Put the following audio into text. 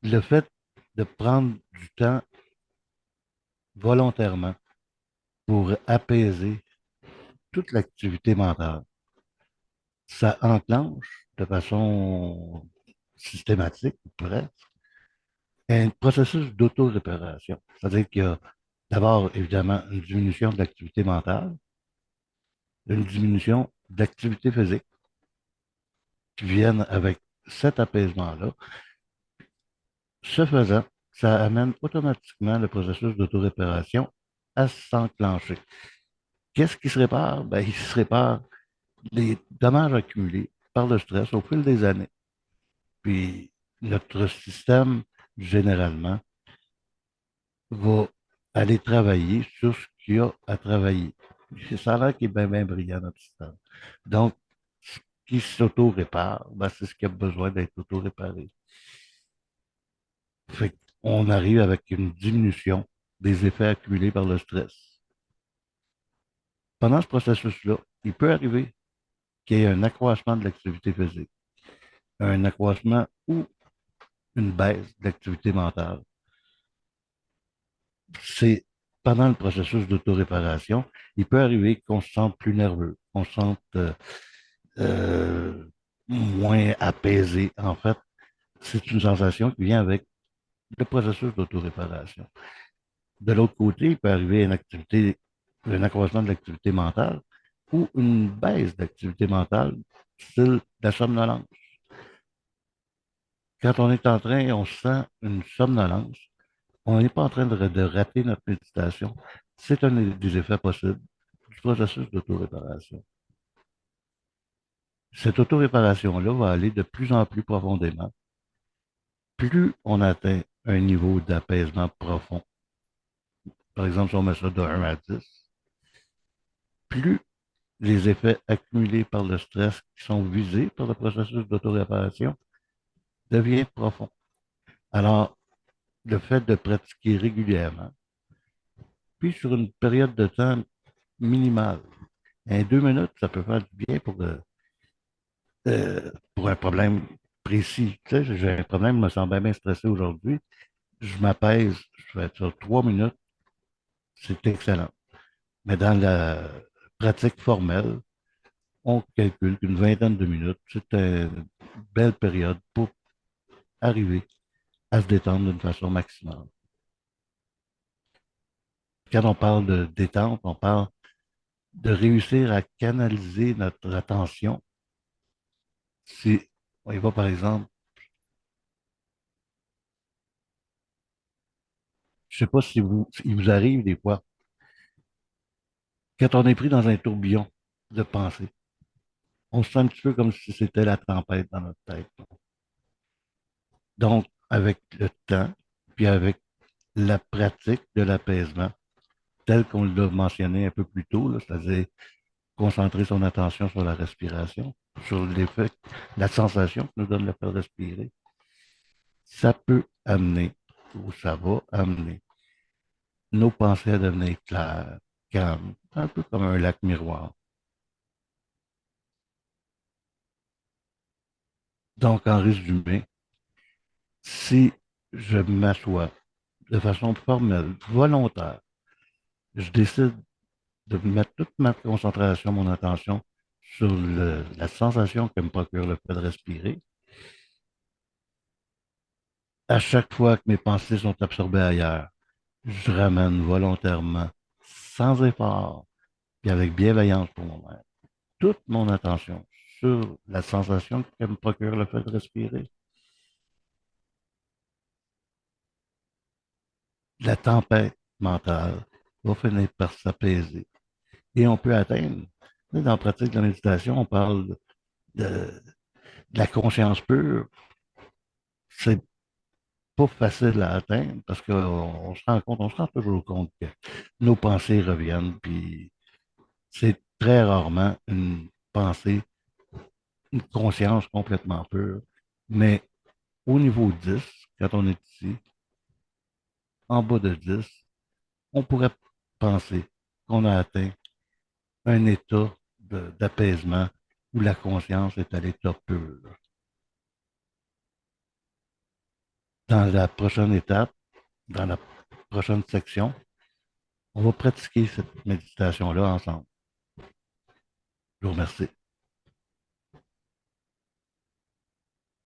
le fait de prendre du temps volontairement pour apaiser toute l'activité mentale, ça enclenche de façon systématique, presque, un processus d'auto-réparation. C'est-à-dire qu'il y a d'abord, évidemment, une diminution de l'activité mentale, une diminution de l'activité physique qui viennent avec cet apaisement-là. Ce faisant, ça amène automatiquement le processus d'auto-réparation à s'enclencher. Qu'est-ce qui se répare? Ben, il se répare les dommages accumulés par le stress au fil des années. Puis notre système, généralement, va aller travailler sur ce qu'il y a à travailler. C'est ça là qui est bien, bien brillant, notre système. Donc, ce qui s'auto-répare, ben, c'est ce qui a besoin d'être auto-réparé. Fait qu'on arrive avec une diminution des effets accumulés par le stress. Pendant ce processus-là, il peut arriver qu'il y ait un accroissement de l'activité physique, un accroissement ou une baisse de l'activité mentale. C'est pendant le processus d'autoréparation, il peut arriver qu'on se sente plus nerveux, qu'on se sente euh, moins apaisé. En fait, c'est une sensation qui vient avec le processus d'autoréparation. De l'autre côté, il peut arriver un accroissement de l'activité mentale ou une baisse d'activité mentale, style la somnolence. Quand on est en train, on sent une somnolence, on n'est pas en train de rater notre méditation. C'est un des effets possibles du processus d'autoréparation. Cette autoréparation-là va aller de plus en plus profondément. Plus on atteint un niveau d'apaisement profond, par exemple, si on met ça de 1 à 10, plus les effets accumulés par le stress qui sont visés par le processus d'autoréparation deviennent profonds. Alors, le fait de pratiquer régulièrement, puis sur une période de temps minimale, 2 minutes, ça peut faire du bien pour un problème précis. Tu sais, j'ai un problème, je me sens bien, bien stressé aujourd'hui. Je m'apaise, je fais ça 3 minutes, c'est excellent. Mais dans la pratique formelle, on calcule qu'une vingtaine de minutes, c'est une belle période pour arriver à se détendre d'une façon maximale. Quand on parle de détente, on parle de réussir à canaliser notre attention. Si on y va, par exemple, je ne sais pas si il vous arrive des fois, quand on est pris dans un tourbillon de pensée, on se sent un petit peu comme si c'était la tempête dans notre tête. Donc, avec le temps, puis avec la pratique de l'apaisement, tel qu'on l'a mentionné un peu plus tôt, c'est-à-dire concentrer son attention sur la respiration, sur l'effet, la sensation que nous donne le fait de respirer, ça peut amener, ou ça va amener, nos pensées à devenir claires, calmes, un peu comme un lac miroir. Donc, en résumé, si je m'assois de façon formelle, volontaire, je décide de mettre toute ma concentration, mon attention sur la sensation que me procure le fait de respirer. À chaque fois que mes pensées sont absorbées ailleurs, je ramène volontairement, sans effort, et avec bienveillance pour moi-même, toute mon attention sur la sensation que me procure le fait de respirer. La tempête mentale va finir par s'apaiser. Et on peut atteindre, dans la pratique de la méditation, on parle de la conscience pure. C'est pas facile à atteindre parce on se rend toujours compte que nos pensées reviennent, puis c'est très rarement une pensée, une conscience complètement pure. Mais au niveau 10, quand on est ici, en bas de 10, on pourrait penser qu'on a atteint un état d'apaisement où la conscience est à l'état pur. dans la prochaine étape, dans la prochaine section, on va pratiquer cette méditation-là ensemble. Je vous remercie.